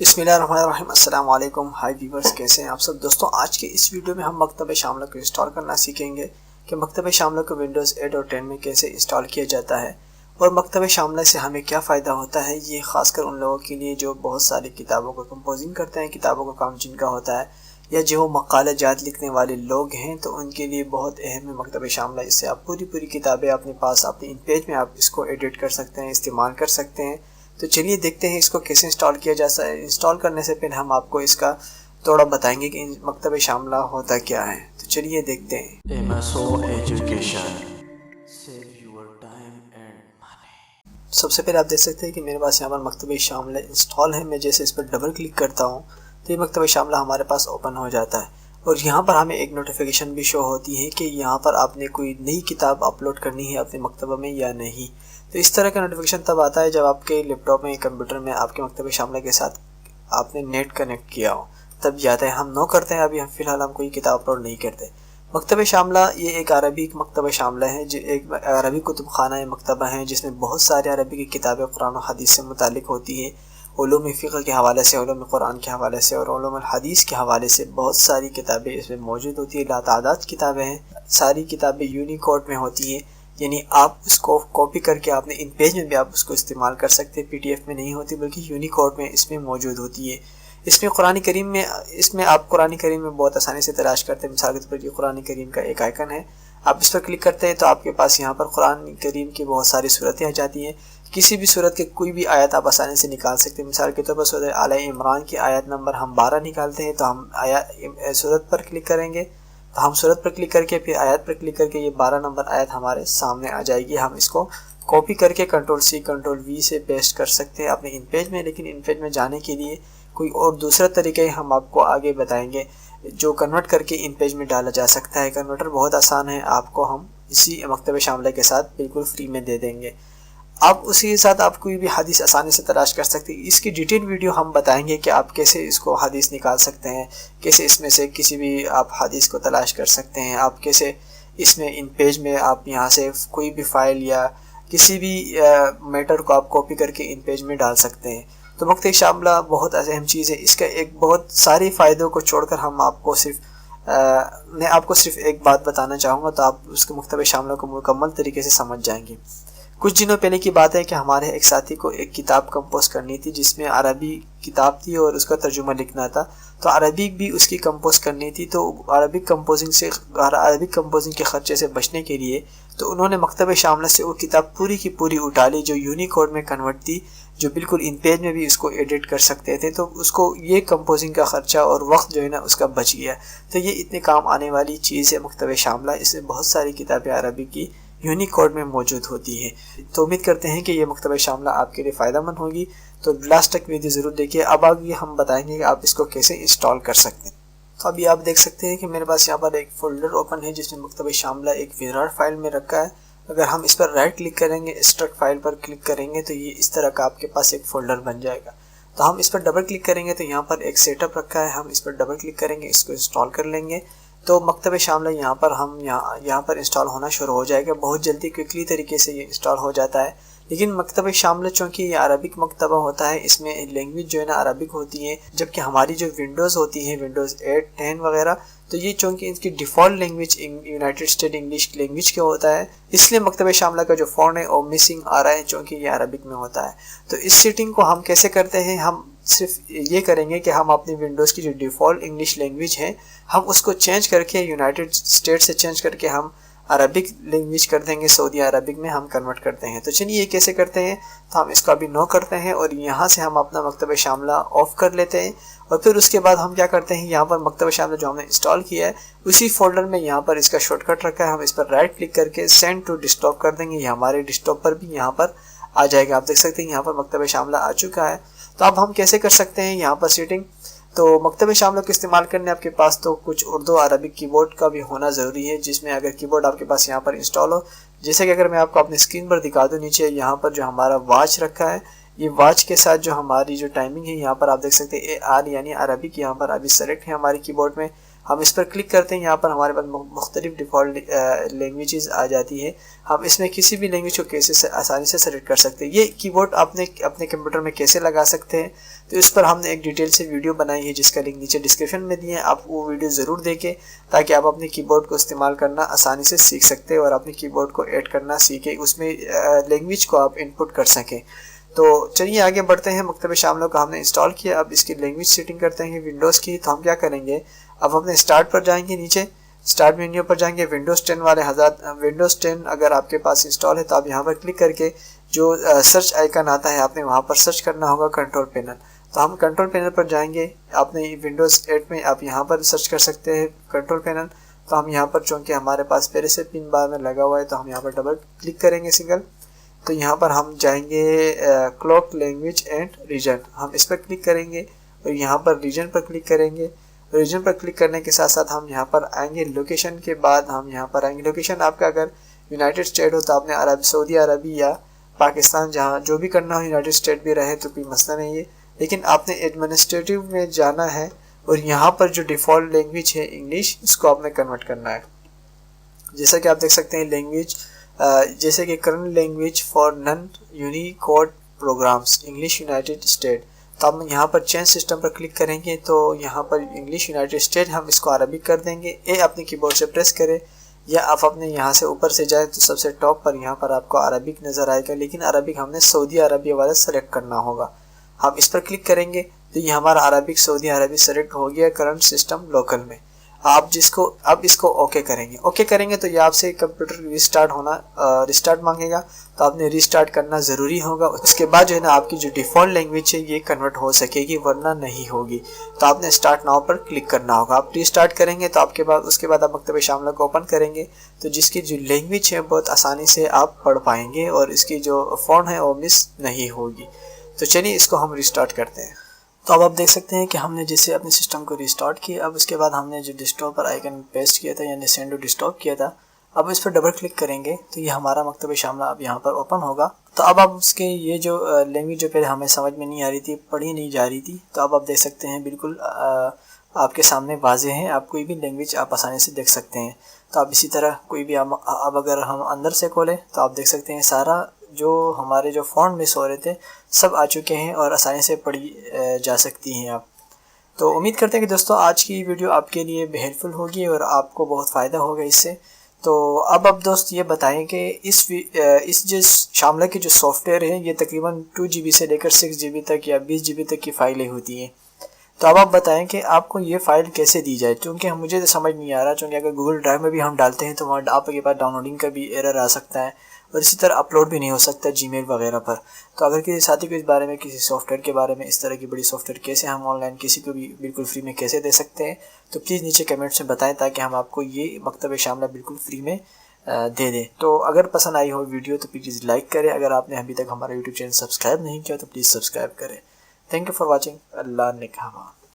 बिस्मिल्लाहिर्रहमानिर्रहीम। अस्सलाम वालेकुम। हाय व्यूवर्स, कैसे हैं आप सब दोस्तों। आज के इस वीडियो में हम मकतब शामला को इंस्टॉल करना सीखेंगे कि मकतब शामला को विंडोज़ 8 और 10 में कैसे इंस्टॉल किया जाता है और मकतब शामला से हमें क्या फ़ायदा होता है। ये ख़ासकर उन लोगों के लिए जो बहुत सारी किताबों को कंपोजिंग करते हैं, किताबों का काम जिनका होता है, या जो मकाले जात लिखने वाले लोग हैं, तो उनके लिए बहुत अहम है मकतब शामला। इससे आप पूरी किताबें अपने पास अपने इन पेज में आप इसको एडिट कर सकते हैं, इस्तेमाल कर सकते हैं। तो चलिए देखते हैं इसको कैसे इंस्टॉल किया जा सकता है। इंस्टॉल करने से पहले हम आपको इसका थोड़ा बताएंगे कि मकतब शामला होता क्या है। तो चलिए देखते हैं। MSO Education Save your time and money। सबसे पहले आप देख सकते हैं कि मेरे पास यहाँ पर मकतब शामला इंस्टॉल है। मैं जैसे इस पर डबल क्लिक करता हूँ तो ये मकतब शामला हमारे पास ओपन हो जाता है और यहाँ पर हमें एक नोटिफिकेशन भी शो होती है कि यहाँ पर आपने कोई नई किताब अपलोड करनी है अपने मकतबा में या नहीं। तो इस तरह का नोटिफिकेशन तब आता है जब आपके लैपटॉप में, कंप्यूटर में आपके मकतब शामला के साथ आपने नेट कनेक्ट किया हो, तब जाता है। हम नो करते हैं, अभी हम फ़िलहाल हम कोई किताब अपलोड नहीं करते। मकतब शामला ये एक अरबी मकतब शामला है, जो एक अरबी कुतुब खाना मकतबा है जिसमें बहुत सारे अरबी की किताबें कुरान और हदीस से मुतालिक होती है। उलूम फ़िक़्ह के हवाले से, उलूम कुरान के हवाले से और उलूम हदीस के हवाले से बहुत सारी किताबें इसमें मौजूद होती है। लातादाद किताबें हैं। सारी किताबें यूनिकोड में होती हैं, यानी आप उसको कॉपी करके आपने इन पेज में भी आप उसको इस्तेमाल कर सकते हैं। PDF में नहीं होती बल्कि यूनिकोड में इसमें मौजूद होती है। इसमें कुरान करीम में, इसमें आप कुरान करीम में बहुत आसानी से तलाश करते हैं। मिसाल के तौर पर कुरान करीम का एक आइकन है, आप इस पर क्लिक करते हैं तो आपके पास यहाँ पर कुरान करीम की बहुत सारी सूरतें आ जाती हैं। किसी भी सूरत के कोई भी आयत आप आसानी से निकाल सकते हैं। मिसाल के तौर पर सूरत आले इमरान की आयत नंबर हम 12 निकालते हैं, तो हम सूरत पर क्लिक करेंगे, तो हम सूरत पर क्लिक करके फिर आयत पर क्लिक करके ये 12 नंबर आयत हमारे सामने आ जाएगी। हम इसको कॉपी करके Ctrl+C Ctrl+V से पेस्ट कर सकते हैं अपने इन पेज में। लेकिन इन पेज में जाने के लिए कोई और दूसरा तरीका हम आपको आगे बताएंगे जो कन्वर्ट करके इन पेज में डाला जा सकता है। कन्वर्टर बहुत आसान है, आपको हम इसी मकतब शामला के साथ बिल्कुल फ्री में दे देंगे। आप उसी के साथ आप कोई भी हदीस आसानी से तलाश कर सकते हैं। इसकी डिटेल वीडियो हम बताएंगे कि आप कैसे इसको हदीस निकाल सकते हैं, कैसे इसमें से किसी भी आप हदीस को तलाश कर सकते हैं, आप कैसे इसमें इन पेज में आप यहाँ से कोई भी फाइल या किसी भी मैटर को आप कॉपी करके इन पेज में डाल सकते हैं। तो मकतब शामला बहुत अहम चीज़ है। इसका एक बहुत सारे फ़ायदों को छोड़कर हम आपको मैं आपको सिर्फ एक बात बताना चाहूँगा, तो आप उसके मकतब शामला को मुकम्मल तरीके से समझ जाएंगे। कुछ दिनों पहले की बात है कि हमारे एक साथी को एक किताब कंपोज करनी थी जिसमें अरबी किताब थी और उसका तर्जुमा लिखना था। तो अरबिक भी उसकी कंपोज करनी थी। तो अरबिक कंपोजिंग के ख़र्चे से बचने के लिए तो उन्होंने मकतब शामला से वो किताब पूरी की पूरी उठा ली जो यूनिकोड में कन्वर्ट थी, जो बिल्कुल इन पेज में भी उसको एडिट कर सकते थे। तो उसको ये कंपोजिंग का ख़र्चा और वक्त जो है ना उसका बच गया। तो ये इतने काम आने वाली चीज़ है मकतब शामला। इसमें बहुत सारी किताबें अरबी की यूनिकोड में मौजूद होती है। तो उम्मीद करते हैं कि ये मकतब शामला आपके लिए फ़ायदेमंद होगी। तो लास्ट तक वीडियो ज़रूर देखिए। अब आगे हम बताएंगे कि आप इसको कैसे इंस्टॉल कर सकते हैं। तो अभी आप देख सकते हैं कि मेरे पास यहाँ पर एक फ़ोल्डर ओपन है जिसमें मकतब शामला एक विरार फाइल में रखा है। अगर हम इस पर राइट क्लिक करेंगे, एक्सट्रैक्ट फाइल पर क्लिक करेंगे, तो ये इस तरह का आपके पास एक फ़ोल्डर बन जाएगा। तो हम इस पर डबल क्लिक करेंगे तो यहाँ पर एक सेटअप रखा है, हम इस पर डबल क्लिक करेंगे, इसको इंस्टॉल कर लेंगे। तो मकतब शामला यहाँ पर यहाँ पर इंस्टॉल होना शुरू हो जाएगा। बहुत जल्दी क्विकली तरीके से ये इंस्टॉल हो जाता है। लेकिन मकतब शामला चूँकि ये अरबिक मकतबा होता है, इसमें लैंग्वेज जो है ना अरबिक होती है, जबकि हमारी जो विंडोज़ होती है, विंडोज़ 8, 10 वगैरह, तो ये चूँकि इनकी default language United state English language का होता है, इसलिए मकतब शामला का जो फ़ॉन्ट है वो मिसिंग आ रहा है चूँकि ये अरबिक में होता है। तो इस सेटिंग को हम कैसे करते हैं, हम सिर्फ ये करेंगे कि हम अपनी विंडोज़ की जो डिफ़ॉल्ट इंग्लिश लैंग्वेज है हम उसको चेंज करके यूनाइटेड स्टेट से चेंज करके हम अरबिक लैंग्वेज कर देंगे, सऊदी अरबिक में हम कन्वर्ट करते हैं। तो चलिए ये कैसे करते हैं, तो हम इसको अभी नो करते हैं और यहाँ से हम अपना मकतब शामला ऑफ कर लेते हैं। और फिर उसके बाद हम क्या करते हैं, यहाँ पर मकतब शामला जो हमने इंस्टॉल किया है उसी फोल्डर में यहाँ पर इसका शॉर्टकट रखा है, हम इस पर राइट क्लिक करके सेंड टू डेस्कटॉप कर देंगे। ये हमारे डेस्कटॉप पर भी यहाँ पर आ जाएगा। आप देख सकते हैं यहाँ पर मकतब शामला आ चुका है। तो अब हम कैसे कर सकते हैं यहाँ पर सेटिंग। तो मकतब शामला को इस्तेमाल करने आपके पास तो कुछ उर्दू अरबिक कीबोर्ड का भी होना ज़रूरी है, जिसमें अगर कीबोर्ड आपके पास यहाँ पर इंस्टॉल हो, जैसे कि अगर मैं आपको अपनी स्क्रीन पर दिखा दूँ, नीचे यहाँ पर जो हमारा वॉच रखा है, ये वॉच के साथ जो हमारी जो टाइमिंग है यहाँ पर आप देख सकते हैं AR यानी अरबिक यहाँ पर अभी सेलेक्ट है हमारे कीबोर्ड में। ہم اس پر کلک کرتے ہیں، یہاں پر ہمارے پاس مختلف ڈیفالٹ لینگویجز آ جاتی ہے. ہم اس میں کسی بھی لینگویج کو کیسے آسانی سے سلیکٹ کر سکتے ہیں. یہ کی بورڈ آپ نے اپنے کمپیوٹر میں کیسے لگا سکتے ہیں، تو اس پر ہم نے ایک ڈیٹیل سے ویڈیو بنائی ہے جس کا لنک نیچے ڈسکرپشن میں دیا ہے. آپ وہ ویڈیو ضرور دیکھیں تاکہ آپ اپنے کی بورڈ کو استعمال کرنا آسانی سے سیکھ سکتے ہیں اور اپنے کی بورڈ کو ایڈ کرنا سیکھیں، اس میں لینگویج کو آپ انپٹ کر سکیں. تو چلیے آگے بڑھتے ہیں. مکتب شاملہ کو ہم نے انسٹال کیا. اب اس کی لینگویج سیٹنگ کرتے ہیں ونڈوز کی. تو ہم کیا کریں گے، اب اپنے اسٹارٹ پر جائیں گے، نیچے اسٹارٹ مینیو پر جائیں گے. ونڈوز 10 والے حضرات، ونڈوز 10 اگر آپ کے پاس انسٹال ہے تو آپ یہاں پر کلک کر کے جو سرچ آئیکن آتا ہے آپ نے وہاں پر سرچ کرنا ہوگا کنٹرول پینل. تو ہم کنٹرول پینل پر جائیں گے. آپ نے ونڈوز 8 میں آپ یہاں پر سرچ کر سکتے ہیں کنٹرول پینل. تو ہم یہاں پر چونکہ ہمارے پاس پہلے سے پن بار میں لگا ہوا ہے تو ہم یہاں پر ڈبل کلک کریں گے سنگل. تو یہاں پر ہم جائیں گے کلوک لینگویج اینڈ ریجن، ہم اس پر کلک کریں گے اور یہاں پر ریجن پر کلک کریں گے. ریجن پر کلک کرنے کے ساتھ ساتھ ہم یہاں پر آئیں گے لوکیشن کے بعد ہم یہاں پر آئیں گے. لوکیشن آپ کا اگر یونائٹڈ اسٹیٹ ہو تو آپ نے سعودی عربی یا پاکستان جہاں جو بھی کرنا ہو، یونائٹڈ اسٹیٹ بھی رہے تو کوئی مسئلہ نہیں ہے، لیکن آپ نے ایڈمنسٹریٹو میں جانا ہے اور یہاں پر جو ڈیفالٹ لینگویج ہے انگلش، اس کو آپ نے کنورٹ کرنا ہے. جیسا کہ آپ دیکھ سکتے ہیں لینگویج جیسے کہ current language for non Unicode programs English United State. تو ہم یہاں پر چینج سسٹم پر کلک کریں گے تو یہاں پر انگلش یونائٹڈ اسٹیٹ ہم اس کو عربک کر دیں گے. اے اپنے کی بورڈ سے پریس کریں یا آپ اپنے یہاں سے اوپر سے جائیں تو سب سے ٹاپ پر یہاں پر آپ کو عربک نظر آئے گا، لیکن عربک ہم نے سعودی عربی والا سلیکٹ کرنا ہوگا. ہم اس پر کلک کریں گے تو یہ ہمارا عربک سعودی عربی سلیکٹ ہو گیا کرنٹ سسٹم لوکل میں. آپ اب اس کو اوکے کریں گے. اوکے کریں گے تو یہ آپ سے کمپیوٹر ریسٹارٹ مانگے گا، تو آپ نے ریسٹارٹ کرنا ضروری ہوگا. اس کے بعد جو ہے نا آپ کی جو ڈیفالٹ لینگویج ہے یہ کنورٹ ہو سکے گی، ورنہ نہیں ہوگی. تو آپ نے اسٹارٹ ناؤ پر کلک کرنا ہوگا. آپ ریسٹارٹ کریں گے تو اس کے بعد آپ مکتب شاملہ کو اوپن کریں گے تو جس کی جو لینگویج ہے بہت آسانی سے آپ پڑھ پائیں گے اور اس کی جو فونٹ ہے وہ مس نہیں ہوگی. تو چلیے اس کو ہم ریسٹارٹ کرتے ہیں. تو اب آپ دیکھ سکتے ہیں کہ ہم نے جیسے اپنے سسٹم کو ریسٹارٹ کیا. اب اس کے بعد ہم نے جو ڈیسکٹاپ پر آئیکن پیسٹ کیا تھا یعنی سینڈ ٹو ڈیسکٹاپ کیا تھا، اب اس پر ڈبل کلک کریں گے تو یہ ہمارا مکتب شاملہ اب یہاں پر اوپن ہوگا. تو اب آپ اس کے یہ جو لینگویج جو پہلے ہمیں سمجھ میں نہیں آ رہی تھی، پڑھی نہیں جا رہی تھی، تو اب آپ دیکھ سکتے ہیں بالکل آپ کے سامنے واضح ہیں. آپ کوئی بھی لینگویج آپ آسانی سے دیکھ سکتے ہیں. تو اب اسی طرح کوئی بھی اب اگر ہم اندر سے کھولیں تو آپ دیکھ سکتے ہیں سارا جو ہمارے جو فونٹ مس ہو رہے تھے سب آ چکے ہیں اور آسانی سے پڑھی جا سکتی ہیں آپ. تو امید کرتے ہیں کہ دوستوں آج کی ویڈیو آپ کے لیے ہیلپ فل ہوگی اور آپ کو بہت فائدہ ہوگا اس سے. تو اب دوست یہ بتائیں کہ اس جو شاملہ کی جو سافٹ ویئر ہے یہ تقریباً 2 GB سے لے کر 6 GB تک یا 20 GB تک کی فائلیں ہوتی ہیں. تو اب آپ بتائیں کہ آپ کو یہ فائل کیسے دی جائے، کیونکہ مجھے تو سمجھ نہیں آ رہا. چونکہ اگر گوگل ڈرائیو میں بھی ہم ڈالتے ہیں تو وہاں آپ کے پاس ڈاؤن لوڈنگ کا بھی ایرر آ سکتا ہے اور اسی طرح اپلوڈ بھی نہیں ہو سکتا جی میل وغیرہ پر. تو اگر کسی ساتھی کو اس بارے میں کسی سافٹ ویئر کے بارے میں اس طرح کی بڑی سافٹ ویئر کیسے ہم آن لائن کسی کو بھی بالکل فری میں کیسے دے سکتے ہیں، تو پلیز نیچے کمنٹس میں بتائیں تاکہ ہم آپ کو یہ مکتب شاملہ بالکل فری میں دے دیں. تو اگر پسند آئی ہو ویڈیو تو پلیز لائک کریں. اگر آپ نے ابھی تک ہمارا یوٹیوب چینل سبسکرائب نہیں کیا تو پلیز سبسکرائب کریں. Thank you for watching. اللہ نے کہا.